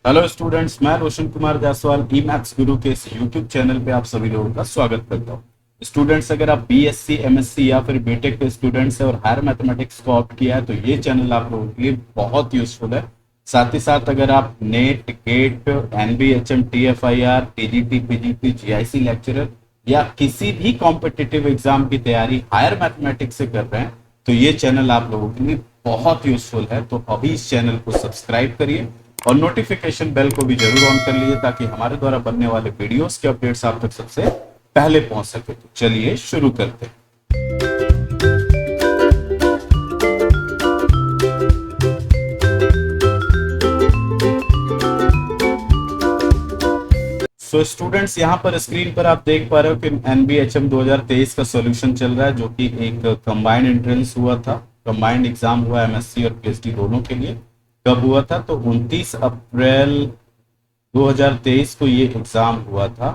Hello students, मैं रोशन कुमार जायसवाल ई maths गुरु के इस यूट्यूब चैनल पे आप सभी लोगों का स्वागत करता हूँ। स्टूडेंट्स, अगर आप बीएससी, एमएससी या फिर बीटेक के स्टूडेंट्स हैं और हायर मैथमेटिक्स को ऑप्ट किया है तो ये चैनल आप लोगों के लिए बहुत यूजफुल है। साथ ही साथ अगर आप NET, GATE, NBHM, TIFR, TGT, PGT, GIC lecturer या किसी भी कॉम्पिटिटिव एग्जाम की तैयारी हायर मैथमेटिक्स से कर रहे हैं तो ये चैनल आप लोगों के लिए बहुत यूजफुल है। तो अभी इस चैनल को सब्सक्राइब करिए और नोटिफिकेशन बेल को भी जरूर ऑन कर लीजिए ताकि हमारे द्वारा बनने वाले वीडियोस के अपडेट्स आप तक सबसे पहले पहुंच सके। तो चलिए शुरू करते हैं। सो स्टूडेंट्स, यहाँ पर स्क्रीन पर आप देख पा रहे हो कि एनबीएचएम 2023 का सॉल्यूशन चल रहा है, जो कि एक कंबाइंड एंट्रेंस हुआ था। कंबाइंड एग्जाम हुआ एमएससी और पीएचडी दोनों के लिए। कब हुआ था? तो 29 अप्रैल 2023 को ये एग्जाम हुआ था,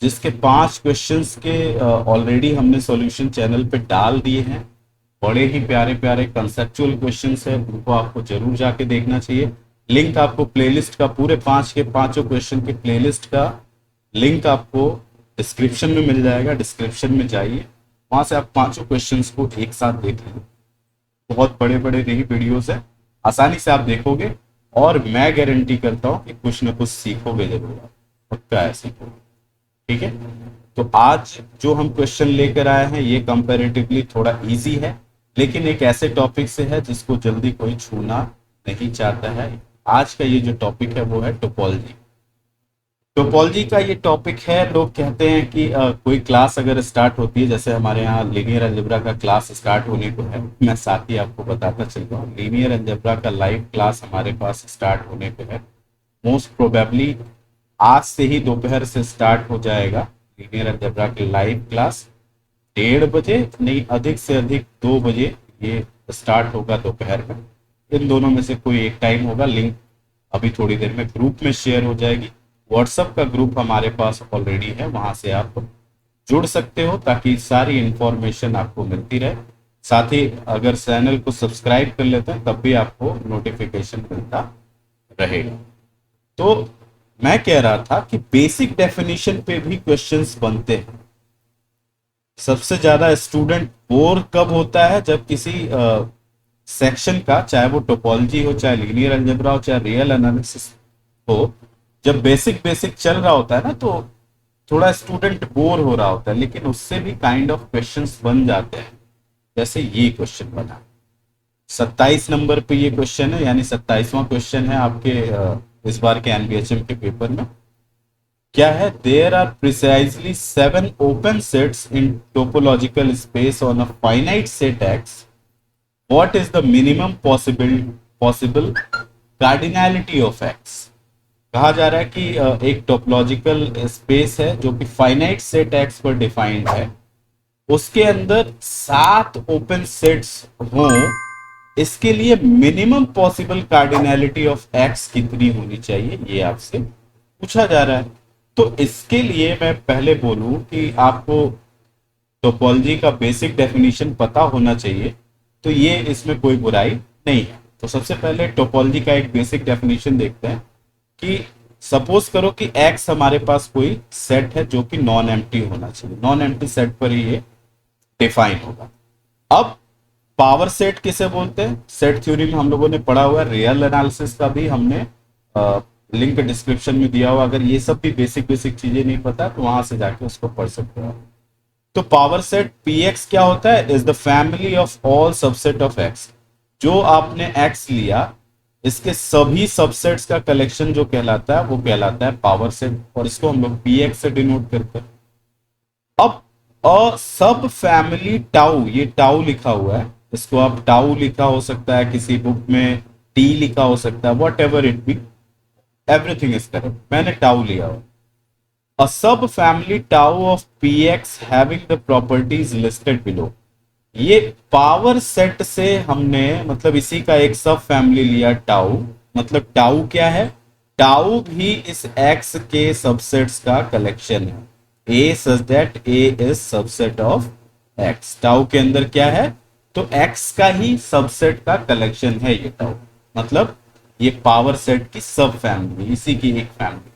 जिसके 5 क्वेश्चंस के ऑलरेडी हमने सॉल्यूशन चैनल पे डाल दिए हैं। बड़े ही प्यारे प्यारे कंसेप्चुअल क्वेश्चंस है, उनको आपको जरूर जाके देखना चाहिए। लिंक आपको प्लेलिस्ट का, पूरे 5 के 5 क्वेश्चन के प्लेलिस्ट का लिंक आपको डिस्क्रिप्शन में मिल जाएगा। डिस्क्रिप्शन में जाइए, वहां से आप 5 क्वेश्चंस को एक साथ देख लीजिए। बहुत बड़े बड़े नहीं वीडियोस है, आसानी से आप देखोगे और मैं गारंटी करता हूं कि कुछ ना कुछ सीखोगे जरूर, आप पक्का है सीखोगे। ठीक है, तो आज जो हम क्वेश्चन लेकर आए हैं ये कंपैरेटिवली थोड़ा इजी है, लेकिन एक ऐसे टॉपिक से है जिसको जल्दी कोई छूना नहीं चाहता है। आज का ये जो टॉपिक है वो है टोपोलॉजी। टोपोलॉजी का ये टॉपिक है। लोग कहते हैं कि कोई क्लास अगर स्टार्ट होती है, जैसे हमारे यहाँ लीनियर अलजेब्रा का क्लास स्टार्ट होने को है, मैं साथ ही आपको बताता चलता हूँ लीनियर अलजेब्रा का लाइव क्लास हमारे पास स्टार्ट होने को है। मोस्ट प्रोबेबली आज से ही दोपहर से स्टार्ट हो जाएगा लीनियर अलजेब्रा की लाइव क्लास। 1:30 नहीं, अधिक से अधिक 2 बजे ये स्टार्ट होगा दोपहर में। इन दोनों में से कोई एक टाइम होगा। लिंक अभी थोड़ी देर में ग्रुप में शेयर हो जाएगी। व्हाट्सएप का ग्रुप हमारे पास ऑलरेडी है, वहां से आप जुड़ सकते हो ताकि सारी इंफॉर्मेशन आपको मिलती रहे। साथ ही अगर चैनल को सब्सक्राइब कर लेते हैं तब भी आपको नोटिफिकेशन मिलता रहेगा। तो मैं कह रहा था कि बेसिक डेफिनेशन पे भी क्वेश्चंस बनते हैं। सबसे ज्यादा स्टूडेंट बोर कब होता है? जब किसी सेक्शन का, चाहे वो टोपोलॉजी हो, चाहे लीनियर अलजेब्रा हो, चाहे रियल एनालिसिस हो, जब बेसिक बेसिक चल रहा होता है ना तो थोड़ा स्टूडेंट बोर हो रहा होता है, लेकिन उससे भी काइंड ऑफ क्वेश्चंस बन जाते हैं। जैसे ये क्वेश्चन बना 27 नंबर पे, ये क्वेश्चन है, यानी 27वां क्वेश्चन है आपके इस बार के एनबीएचएम के पेपर में। क्या है? There are precisely 7 open sets in topological space on a finite set X. What is the minimum possible cardinality of X? कहा जा रहा है कि एक टोपोलॉजिकल स्पेस है जो कि फाइनाइट सेट एक्स पर डिफाइंड है, उसके अंदर 7 ओपन सेट्स हों, इसके लिए minimum possible cardinality of x कितनी होनी चाहिए, ये आपसे पूछा जा रहा है। तो इसके लिए मैं पहले बोलूं कि आपको टोपोलॉजी का बेसिक डेफिनेशन पता होना चाहिए, तो ये इसमें कोई बुराई नहीं है। तो सबसे पहले टोपोलॉजी का एक बेसिक डेफिनेशन देखते हैं कि सपोज करो कि एक्स हमारे पास कोई सेट है जो कि नॉन एम्प्टी होना चाहिए। नॉन एम्प्टी सेट पर ही ये डिफाइन होगा। अब पावर सेट किसे बोलते हैं? सेट थ्योरी में हम लोगों ने पढ़ा हुआ है, रियल एनालिसिस का भी हमने लिंक डिस्क्रिप्शन में दिया हुआ। अगर ये सब भी बेसिक बेसिक चीजें नहीं पता तो वहां से जाके उसको पढ़ सकते हो। तो पावर सेट पीएक्स क्या होता है? Is the family of all subset of x. जो आपने एक्स लिया, इसके सभी सबसेट्स का कलेक्शन जो कहलाता है वो कहलाता है पावर सेट, और इसको हम लोग पीएक्स से डिनोट करते हैं। अब अ सब फैमिली टाउ, ये टाउ लिखा हुआ है, इसको आप टाउ लिखा हो सकता है किसी बुक में, टी लिखा हो सकता है, what ever it be, everything is correct, मैंने टाउ लिया हुआ। A subfamily tau of px having the properties listed below। ये पावर सेट से हमने मतलब इसी का एक सब फैमिली लिया टाउ। मतलब टाउ क्या है? टाउ भी इस एक्स के सबसेट्स का कलेक्शन है। A such that A is subset of X. Tau के अंदर क्या है? तो एक्स का ही सबसेट का कलेक्शन है ये टाउ। मतलब ये पावर सेट की सब फैमिली, इसी की एक फैमिली।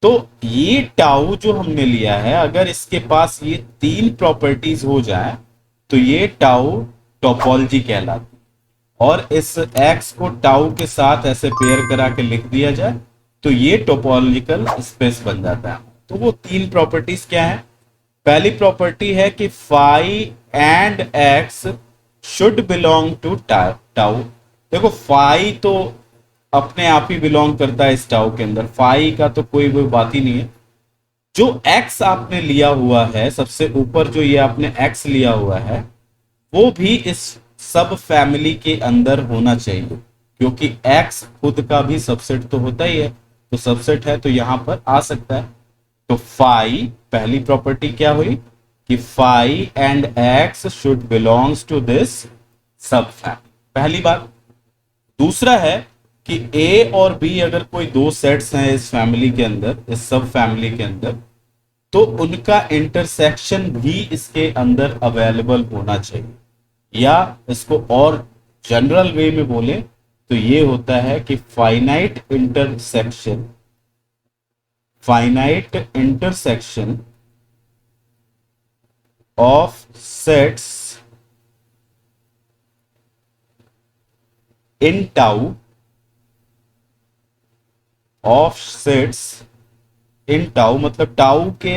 तो ये टाउ जो हमने लिया है, अगर इसके पास ये तीन प्रॉपर्टीज हो जाए तो ये टाउ टोपोलॉजी कहलाती है। और इस एक्स को टाउ के साथ ऐसे पेयर करा के लिख दिया जाए तो ये टोपोलॉजिकल स्पेस बन जाता है। तो वो तीन प्रॉपर्टीज क्या है? पहली प्रॉपर्टी है कि phi and X should belong to tau. देखो फाई तो अपने आप ही बिलोंग करता है इस टाउ के अंदर, फाई का तो कोई बात ही नहीं है। जो एक्स आपने लिया हुआ है, सबसे ऊपर जो ये आपने एक्स लिया हुआ है, वो भी इस सब फैमिली के अंदर होना चाहिए, क्योंकि एक्स खुद का भी सबसेट तो होता ही है। तो सबसेट है तो यहां पर आ सकता है। तो फाई, पहली प्रॉपर्टी क्या हुई कि phi and X should belongs to this subfamily, पहली बात। दूसरा है कि ए और बी अगर कोई दो सेट्स हैं इस फैमिली के अंदर, इस सब फैमिली के अंदर, तो उनका इंटरसेक्शन भी इसके अंदर अवेलेबल होना चाहिए। या इसको और जनरल वे में बोले तो ये होता है कि finite intersection of sets in tau of sets in tau, मतलब टाउ के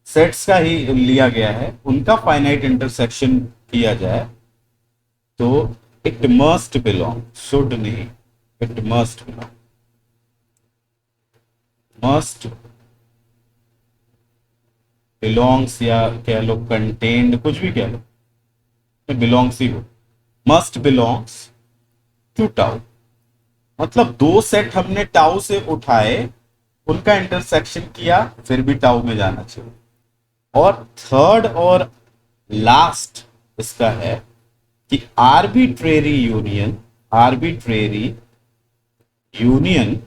सेट्स का ही लिया गया है, उनका फाइनाइट इंटरसेक्शन किया जाए तो इट मस्ट बिलोंग, शुड नहीं, it must belong, must belongs, या कह लो कंटेन्ड, कुछ भी कह लो, बिलोंग्स ही हो, मस्ट बिलोंग्स टू टाउ। मतलब दो सेट हमने टाउ से उठाए, उनका इंटरसेक्शन किया, फिर भी टाउ में जाना चाहिए। और थर्ड और लास्ट इसका है कि arbitrary union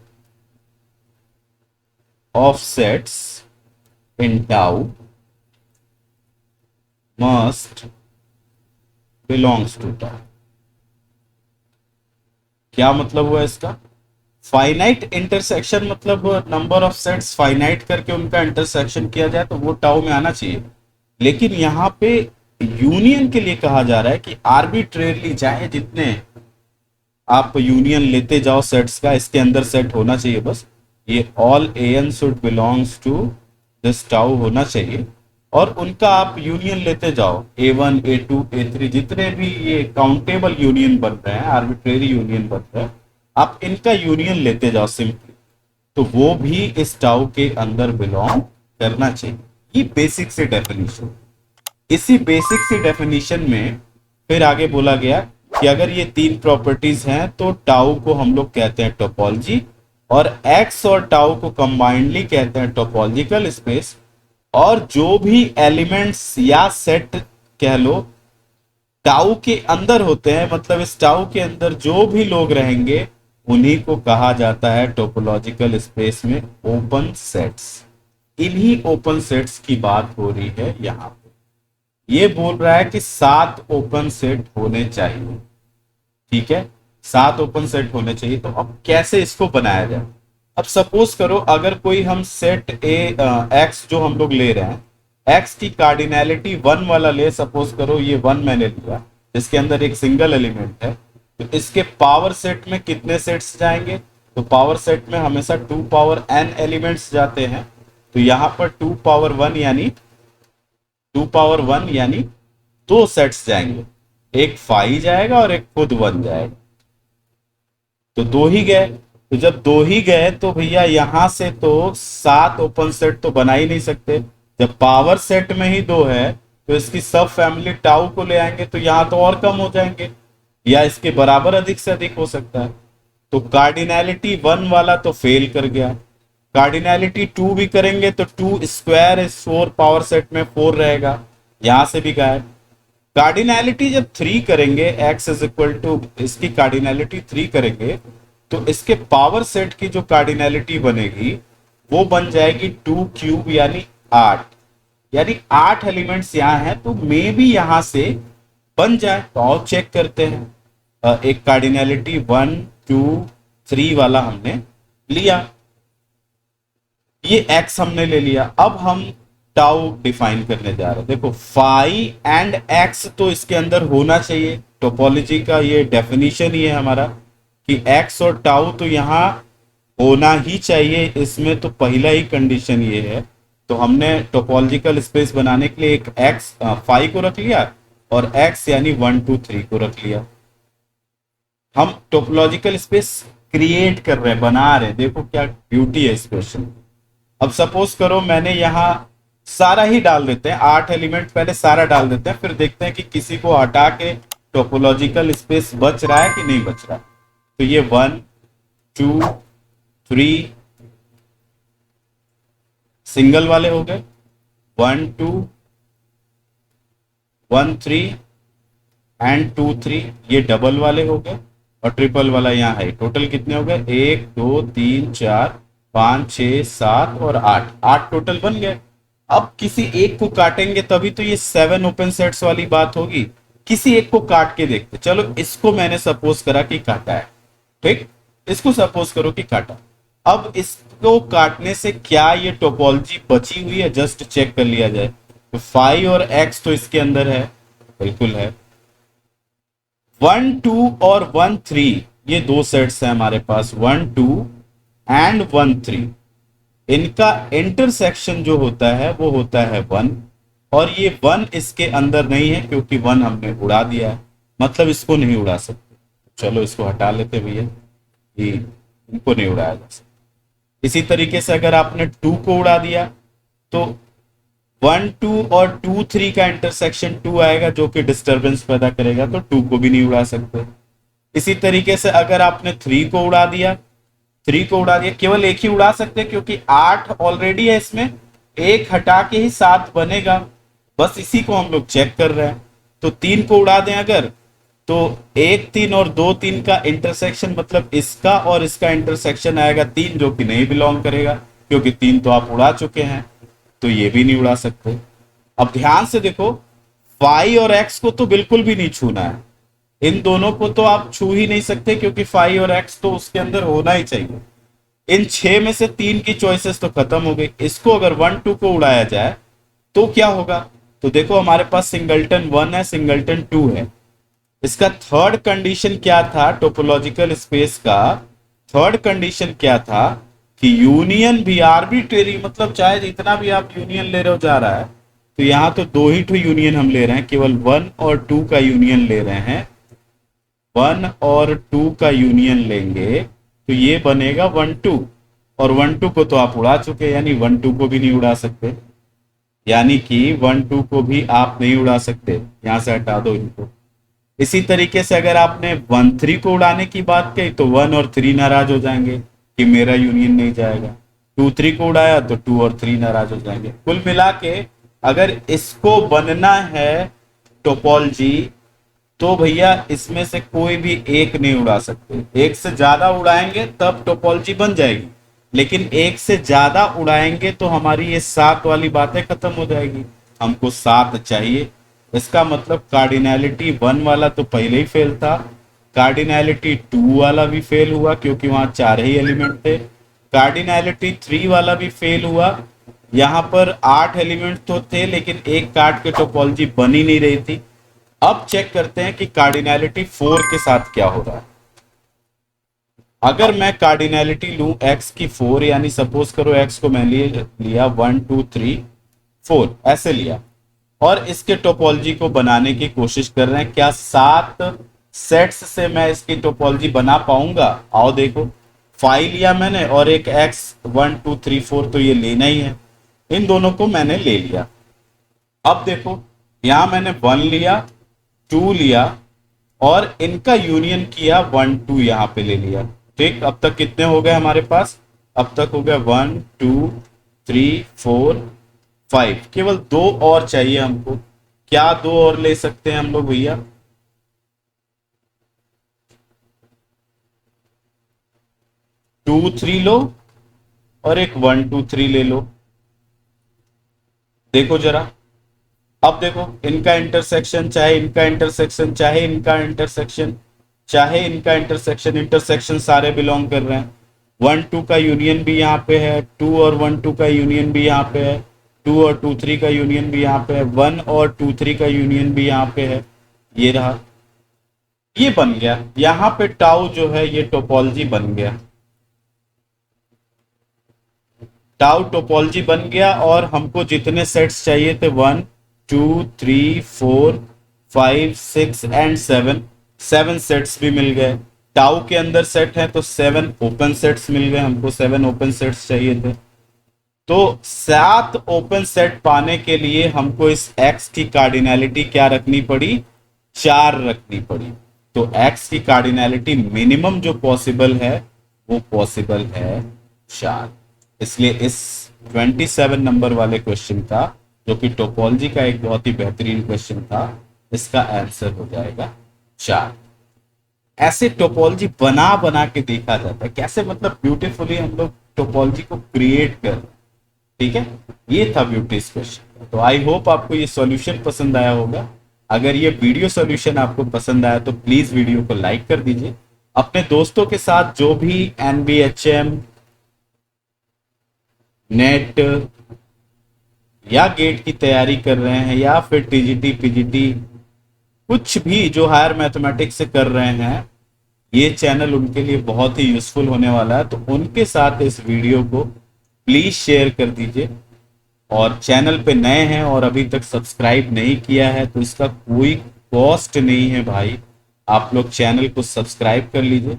of sets in tau must belongs to tau. क्या मतलब हुआ इसका? फाइनाइट इंटरसेक्शन मतलब नंबर ऑफ सेट्स फाइनाइट करके उनका इंटरसेक्शन किया जाए तो वो टाउ में आना चाहिए। लेकिन यहां पे यूनियन के लिए कहा जा रहा है कि आर्बिट्रेरली, चाहे जितने आप यूनियन लेते जाओ सेट्स का, इसके अंदर सेट होना चाहिए बस, ये all A N should belongs to this tau होना चाहिए। और उनका आप यूनियन लेते जाओ, A1 A2 A3, जितने भी ये काउंटेबल यूनियन बन रहे हैं, आर्बिट्रेरी यूनियन बन रहे हैं, आप इनका यूनियन लेते जाओ सिंपली, तो वो भी इस टाउ के अंदर बिलोंग करना चाहिए। ये बेसिक से डेफिनेशन। इसी बेसिक सी डेफिनेशन में फिर आगे बोला गया कि अगर ये तीन प्रॉपर्टीज हैं तो टाउ को हम लोग कहते हैं टोपोलॉजी, और एक्स और टाउ को कंबाइंडली कहते हैं टोपोलॉजिकल स्पेस। और जो भी एलिमेंट्स या सेट कह लो टाउ के अंदर होते हैं, मतलब इस टाउ के अंदर जो भी लोग रहेंगे उन्हीं को कहा जाता है टोपोलॉजिकल स्पेस में ओपन सेट्स। इन्हीं ओपन सेट्स की बात हो रही है यहां पे। ये बोल रहा है कि 7 ओपन सेट होने चाहिए, ठीक है, 7 ओपन सेट होने चाहिए। तो अब कैसे इसको बनाया जाए? अब सपोज करो अगर कोई हम सेट एक्स जो हम लोग ले रहे हैं, एक्स की कार्डिनैलिटी 1 वाला ले, सपोज करो ये 1 मैंने लिया, इसके अंदर एक सिंगल एलिमेंट है, तो इसके पावर सेट में कितने सेट्स जाएंगे? तो पावर सेट में हमेशा 2 पावर n एलिमेंट्स जाते हैं। तो यहां पर 2 पावर 1 यानी 2 सेट्स जाएंगे, एक फाई जाएगा और एक खुद 1 जाएगा, तो 2 ही गए। तो जब 2 ही गए तो भैया यहां से तो 7 ओपन सेट तो बना ही नहीं सकते। जब पावर सेट में ही 2 है तो इसकी सब फैमिली टाउ को ले आएंगे तो यहां तो और कम हो जाएंगे, या इसके बराबर अधिक से अधिक हो सकता है। तो कार्डिनैलिटी 1 वाला तो फेल कर गया। कार्डिनैलिटी 2 भी करेंगे तो 2 स्क्वायर इज 4, पावर सेट में 4 रहेगा, यहां से भी गायब। कार्डिनैलिटी जब 3 करेंगे, x इज इक्वल टू इसकी कार्डिनैलिटी 3 करेंगे तो इसके पावर सेट की जो कार्डिनैलिटी बनेगी वो बन जाएगी 2 क्यूब यानी 8, यानी 8 एलिमेंट्स यहां हैं, तो मे भी यहां से बन जाए। तो और चेक करते हैं, एक कार्डिनैलिटी 1 2 3 वाला हमने लिया, ये एक्स हमने ले लिया। अब हम टाउ डिफाइन करने जा रहे हैं। देखो फाई एंड एक्स तो इसके अंदर होना चाहिए, टोपोलॉजी का ये डेफिनेशन ही है हमारा कि एक्स और टाउ तो यहाँ होना ही चाहिए। इसमें तो पहला ही कंडीशन ये है। तो हमने टोपोलॉजिकल स्पेस बनाने के लिए एक एक्स फाई को रख लिया और एक्स यानी 1 2 3 को रख लिया। हम टोपोलॉजिकल स्पेस क्रिएट कर रहे हैं, बना रहे हैं। देखो क्या ब्यूटी है इस क्वेश्चन। अब सपोज करो मैंने यहाँ सारा ही डाल देते हैं, 8 एलिमेंट पहले सारा डाल देते हैं, फिर देखते हैं कि किसी को हटा के टोपोलॉजिकल स्पेस बच रहा है कि नहीं बच रहा। तो ये 1 2 3 सिंगल वाले हो गए, 1 2 1 3 एंड 2 3 ये डबल वाले हो गए, और ट्रिपल वाला यहाँ है। टोटल कितने हो गए, 1 2 3 4 5 6 7 और 8, 8 टोटल बन गए। अब किसी एक को काटेंगे तभी तो ये 7 ओपन सेट्स वाली बात होगी। किसी एक को काट के देखते, चलो इसको मैंने सपोज करा कि काटा है, ठीक, इसको सपोज करो कि काटा। अब इसको काटने से क्या ये टोपोलॉजी बची हुई है, जस्ट चेक कर लिया जाए। तो 5 और x तो इसके अंदर है, बिल्कुल है। 1 2 और 1 3 ये दो सेट्स हैं हमारे पास, 1 2 एंड 1 3। इनका इंटरसेक्शन जो होता है वो होता है 1, और ये 1 इसके अंदर नहीं है क्योंकि 1 हमने उड़ा दिया है, मतलब इसको नहीं उड़ा सकते। चलो इसको हटा लेते भैया, ये इनको नहीं उड़ाया जा सकता। इसी तरीके से अगर आपने 2 को उड़ा दिया तो 1 2 और 2 3 का इंटरसेक्शन 2 आएगा जो कि डिस्टरबेंस पैदा करेगा, तो 2 को भी नहीं उड़ा सकते। इसी तरीके से अगर आपने 3 को उड़ा दिया, 3 को उड़ा दिया, केवल एक ही उड़ा सकते क्योंकि 8 ऑलरेडी है इसमें, एक हटा के ही 7 बनेगा, बस इसी को हम लोग चेक कर रहे हैं। तो 3 को उड़ा दें अगर, तो 1 3 और 2 3 का इंटरसेक्शन, मतलब इसका और इसका इंटरसेक्शन आएगा 3, जो कि नहीं बिलोंग करेगा क्योंकि 3 तो आप उड़ा चुके हैं, तो ये भी नहीं उड़ा सकते। अब ध्यान से देखो, फाई और एक्स को तो बिल्कुल भी नहीं छूना है, इन दोनों को तो आप छू ही नहीं सकते क्योंकि फाई और एक्स तो उसके अंदर होना ही चाहिए। इन 6 में से 3 की चॉइसेस तो खत्म हो गई। इसको अगर 1 2 को उड़ाया जाए तो क्या होगा, तो देखो हमारे पास सिंगलटन 1 है, सिंगलटन 2 है। इसका थर्ड कंडीशन क्या था, टोपोलॉजिकल स्पेस का थर्ड कंडीशन क्या था कि यूनियन भी आर्बिट्रेरी, मतलब चाहे जितना भी आप यूनियन ले रहे हो जा रहा है। तो यहां तो 2 ही यूनियन हम ले रहे हैं, केवल 1 और 2 का यूनियन ले रहे हैं। 1 और 2 का यूनियन लेंगे तो ये बनेगा 1 2, और 1 2 को तो आप उड़ा चुके, यानी 1 2 को भी नहीं उड़ा सकते, यानी कि 1 2 को भी आप नहीं उड़ा सकते, यहां से हटा दो इनको। इसी तरीके से अगर आपने 1 3 को उड़ाने की बात कही तो 1 और 3 नाराज हो जाएंगे कि मेरा यूनियन नहीं जाएगा। 2 3 को उड़ाया तो 2 और 3 नाराज हो जाएंगे। कुल मिला के अगर इसको बनना है टोपोलॉजी, तो भैया इसमें से कोई भी एक नहीं उड़ा सकते। एक से ज्यादा उड़ाएंगे तब टोपोलॉजी बन जाएगी, लेकिन एक से ज्यादा उड़ाएंगे तो हमारी ये 7 वाली बातें खत्म हो जाएगी। हमको 7 चाहिए। इसका मतलब कार्डिनैलिटी 1 वाला तो पहले ही फेल था, कार्डिनैलिटी 2 वाला भी फेल हुआ क्योंकि वहां 4 ही एलिमेंट थे, कार्डिनैलिटी 3 वाला भी फेल हुआ। यहाँ पर 8 एलिमेंट तो थे लेकिन एक काट के टोपोलॉजी बन ही नहीं रही थी। अब चेक करते हैं कि कार्डिनैलिटी 4 के साथ क्या हो रहा है। अगर मैं कार्डिनैलिटी लूं x की 4, यानी सपोज करो x को मैं लिया 1 2 3 4 ऐसे लिया, और इसके टोपोलॉजी को बनाने की कोशिश कर रहे हैं, क्या 7 सेट्स से मैं इसकी टोपोलॉजी बना पाऊंगा। आओ देखो, 5 लिया मैंने और एक x 1 2 3 4 तो ये लेना ही है, इन दोनों को मैंने ले लिया। अब देखो यहां मैंने 1 लिया 2 लिया और इनका यूनियन किया 1 2 यहां पे ले लिया। ठीक, अब तक कितने हो गए हमारे पास, अब तक हो गया 1 2 3 4 5, केवल 2 और चाहिए हमको। क्या 2 और ले सकते हैं हम लोग भैया, 2 3 लो और एक 1 2 3 ले लो। देखो जरा, अब देखो इनका इंटरसेक्शन चाहे इनका इंटरसेक्शन चाहे इनका इंटरसेक्शन, चाहे इनका इंटरसेक्शन इंटरसेक्शन सारे बिलोंग कर रहे हैं, 1 2 का यूनियन भी यहाँ पे है, 2 और 1 2 का यूनियन भी यहाँ पे है, 2 और 2 3 का यूनियन भी यहाँ पे है, 1 और 2 3 का यूनियन भी यहाँ पे है। ये रहा, ये बन गया यहाँ पे टाउ जो है ये टोपोलॉजी बन गया, टाउ टोपोलॉजी बन गया। और हमको जितने सेट्स चाहिए थे 1 2 3 4 5 6 एंड 7, 7 सेट्स भी मिल गए। टाउ के अंदर सेट है तो 7 ओपन सेट्स मिल गए, हमको 7 ओपन सेट्स चाहिए थे। तो 7 ओपन सेट पाने के लिए हमको इस x की कार्डिनैलिटी क्या रखनी पड़ी, 4 रखनी पड़ी। तो x की कार्डिनैलिटी मिनिमम जो पॉसिबल है वो पॉसिबल है 4। इसलिए इस 27 नंबर वाले क्वेश्चन का, जो कि टोपोलॉजी का एक बहुत ही बेहतरीन क्वेश्चन था, इसका आंसर हो जाएगा 4। ऐसे टोपोलॉजी बना बना के देखा जाता है, कैसे मतलब ब्यूटीफुली हम लोग टोपोलॉजी को क्रिएट कर रहे हैं। ठीक है, ये था ब्यूटी इस क्वेश्चन। तो आई होप आपको ये सॉल्यूशन पसंद आया होगा। अगर ये वीडियो सॉल्यूशन आपको पसंद आया तो प्लीज वीडियो को लाइक कर दीजिए। अपने दोस्तों के साथ जो भी NBHM, नेट या गेट की तैयारी कर रहे हैं, या फिर TGT PGT कुछ भी जो हायर मैथमेटिक्स से कर रहे हैं, ये चैनल उनके लिए बहुत ही यूजफुल होने वाला है। तो उनके साथ इस वीडियो को प्लीज शेयर कर दीजिए। और चैनल पे नए हैं और अभी तक सब्सक्राइब नहीं किया है तो इसका कोई कॉस्ट नहीं है भाई, आप लोग चैनल को सब्सक्राइब कर लीजिए।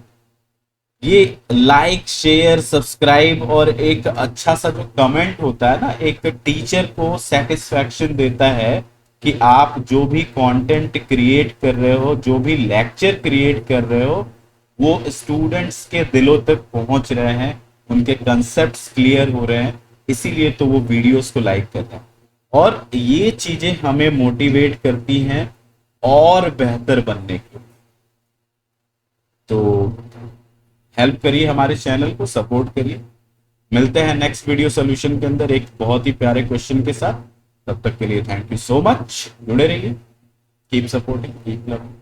ये लाइक शेयर सब्सक्राइब और एक अच्छा सा जो कमेंट होता है ना, एक टीचर को सेटिस्फैक्शन देता है कि आप जो भी कंटेंट क्रिएट कर रहे हो, जो भी लेक्चर क्रिएट कर रहे हो, वो स्टूडेंट्स के दिलों तक पहुंच रहे हैं, उनके कंसेप्ट्स क्लियर हो रहे हैं, इसीलिए तो वो वीडियोस को लाइक करते हैं। और ये चीजें हमें मोटिवेट करती हैं और बेहतर बनने के लिए। तो हेल्प करिए, हमारे चैनल को सपोर्ट करिए। मिलते हैं नेक्स्ट वीडियो सॉल्यूशन के अंदर एक बहुत ही प्यारे क्वेश्चन के साथ। तब तक के लिए थैंक यू सो मच, जुड़े रहिए, कीप सपोर्टिंग, कीप लविंग।